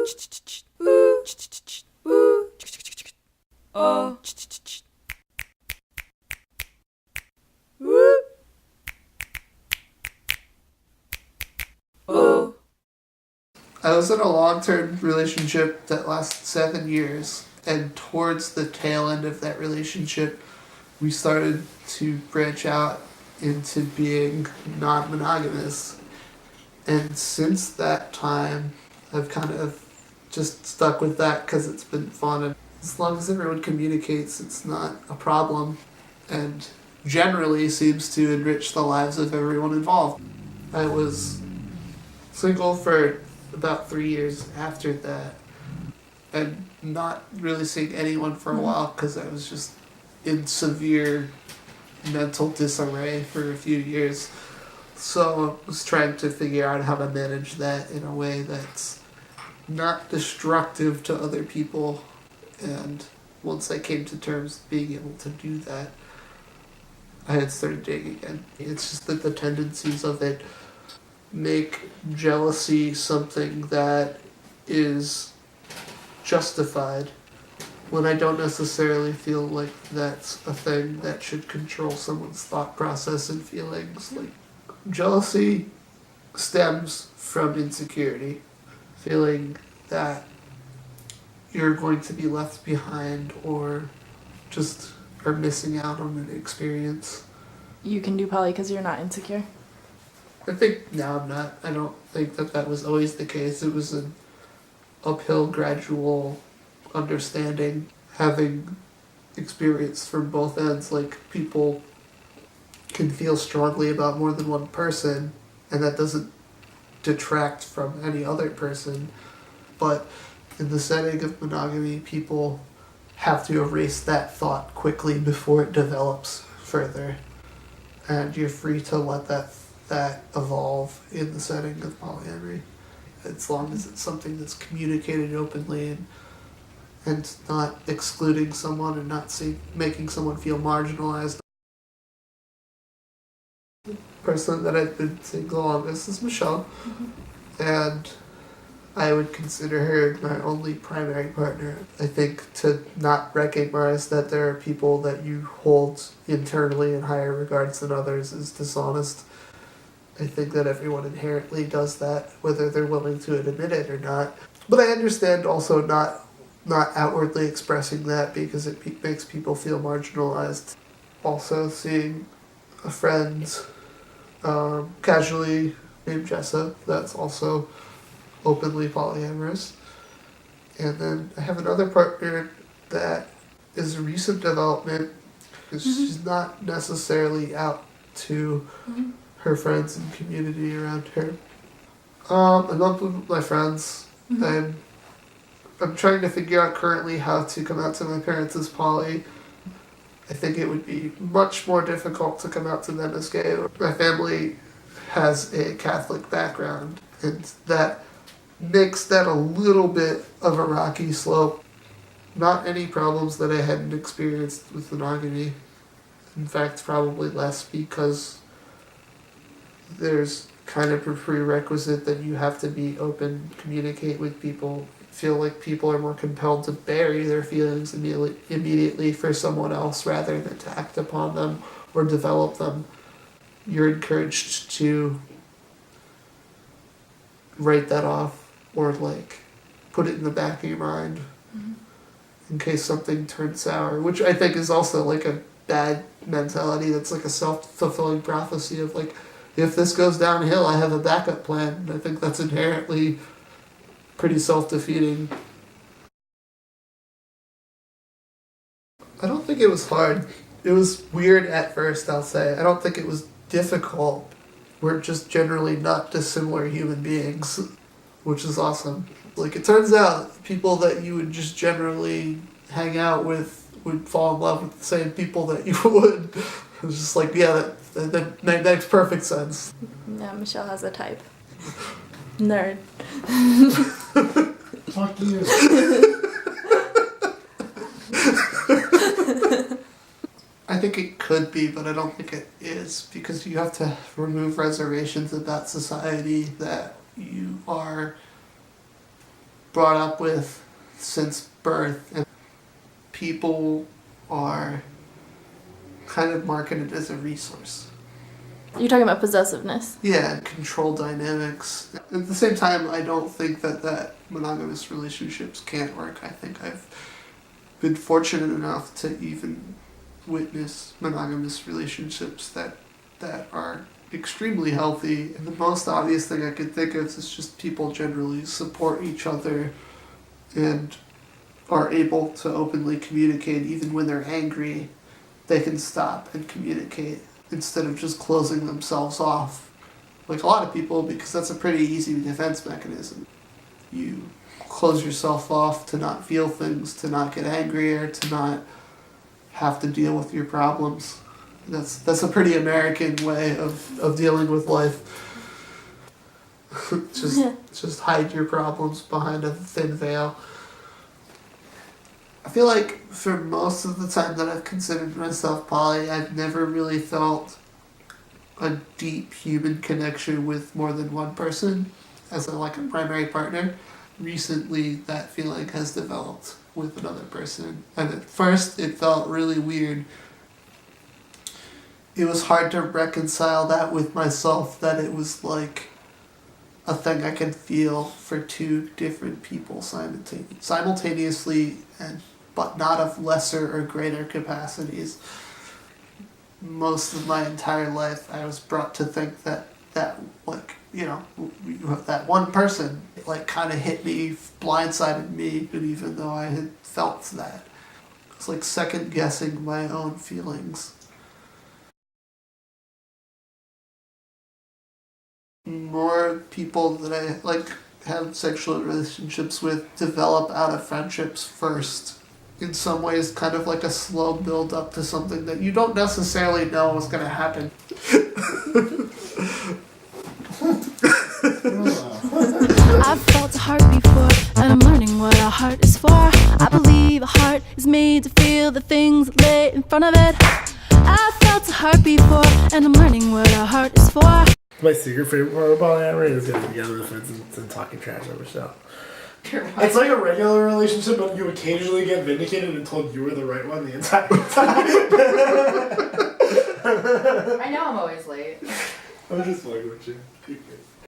I was in a long-term relationship that lasted 7 years, and towards the tail end of that relationship, we started to branch out into being non-monogamous. And since that time, I've kind of just stuck with that because it's been fun. And as long as everyone communicates, it's not a problem, and generally seems to enrich the lives of everyone involved. I was single for about 3 years after that, and not really seeing anyone for a while because I was just in severe mental disarray for a few years. So I was trying to figure out how to manage that in a way that's not destructive to other people. And once I came to terms with being able to do that, I had started dating again. It's just that the tendencies of it make jealousy something that is justified, when I don't necessarily feel like that's a thing that should control someone's thought process and feelings. Like, jealousy stems from insecurity, feeling that you're going to be left behind or just are missing out on an experience. You can do poly because you're not insecure? I think now I'm not. I don't think that was always the case. It was an uphill, gradual understanding, having experience from both ends. Like, people can feel strongly about more than one person, and that doesn't detract from any other person. But in the setting of monogamy, people have to erase that thought quickly before it develops further. And you're free to let that evolve in the setting of polyamory, as long as it's something that's communicated openly and not excluding someone and not making someone feel marginalized. The person that I've been seeing the longest is Michelle, and I would consider her my only primary partner. I think to not recognize that there are people that you hold internally in higher regards than others is dishonest. I think that everyone inherently does that, whether they're willing to admit it or not. But I understand also not outwardly expressing that because it makes people feel marginalized. Also seeing a friend casually named Jessa, that's also openly polyamorous. And then I have another partner that is a recent development because she's not necessarily out to her friends and community around her. I love with my friends. I'm trying to figure out currently how to come out to my parents as poly. I think it would be much more difficult to come out to them as gay. My family has a Catholic background, and that makes that a little bit of a rocky slope. Not any problems that I hadn't experienced with monogamy. In fact, probably less, because there's kind of a prerequisite that you have to be open, communicate with people, feel like people are more compelled to bury their feelings immediately for someone else rather than to act upon them or develop them. You're encouraged to write that off or like put it in the back of your mind in case something turns sour, which I think is also like a bad mentality. That's like a self-fulfilling prophecy of like, if this goes downhill, I have a backup plan. And I think that's inherently pretty self-defeating. I don't think it was hard. It was weird at first, I'll say. I don't think it was difficult. We're just generally not dissimilar human beings, which is awesome. Like, it turns out people that you would just generally hang out with would fall in love with the same people that you would. It was just like, yeah, that makes perfect sense. Yeah, Michelle has a type. Nerd. Fuck you. I think it could be, but I don't think it is, because you have to remove reservations about society that you are brought up with since birth, and people are kind of marketed as a resource. You're talking about possessiveness. Yeah, control dynamics. At the same time, I don't think that monogamous relationships can't work. I think I've been fortunate enough to even witness monogamous relationships that are extremely healthy. And the most obvious thing I could think of is just people generally support each other and are able to openly communicate. Even when they're angry, they can stop and communicate instead of just closing themselves off like a lot of people, because that's a pretty easy defense mechanism. You close yourself off to not feel things, to not get angrier, to not have to deal with your problems. That's a pretty American way of dealing with life. Just hide your problems behind a thin veil. I feel like for most of the time that I've considered myself poly, I've never really felt a deep human connection with more than one person as a primary partner. Recently, that feeling has developed with another person. And at first, it felt really weird. It was hard to reconcile that with myself, that it was like a thing I could feel for two different people simultaneously, but not of lesser or greater capacities. Most of my entire life, I was brought to think that you have that one person. It kind of hit me, blindsided me, and even though I had felt that, it's like second guessing my own feelings. More people that I have sexual relationships with develop out of friendships first. In some ways, kind of like a slow build up to something that you don't necessarily know is going to happen. I've felt a heart before, and I'm learning what a heart is for. I believe a heart is made to feel the things that lay in front of it. I've felt a heart before, and I'm learning what a heart is for. My secret favorite part of polyamory is getting together with friends and talking trash over stuff. It's like a regular relationship, but you occasionally get vindicated and told you were the right one the entire time. I know I'm always late. I'm just fucking with you.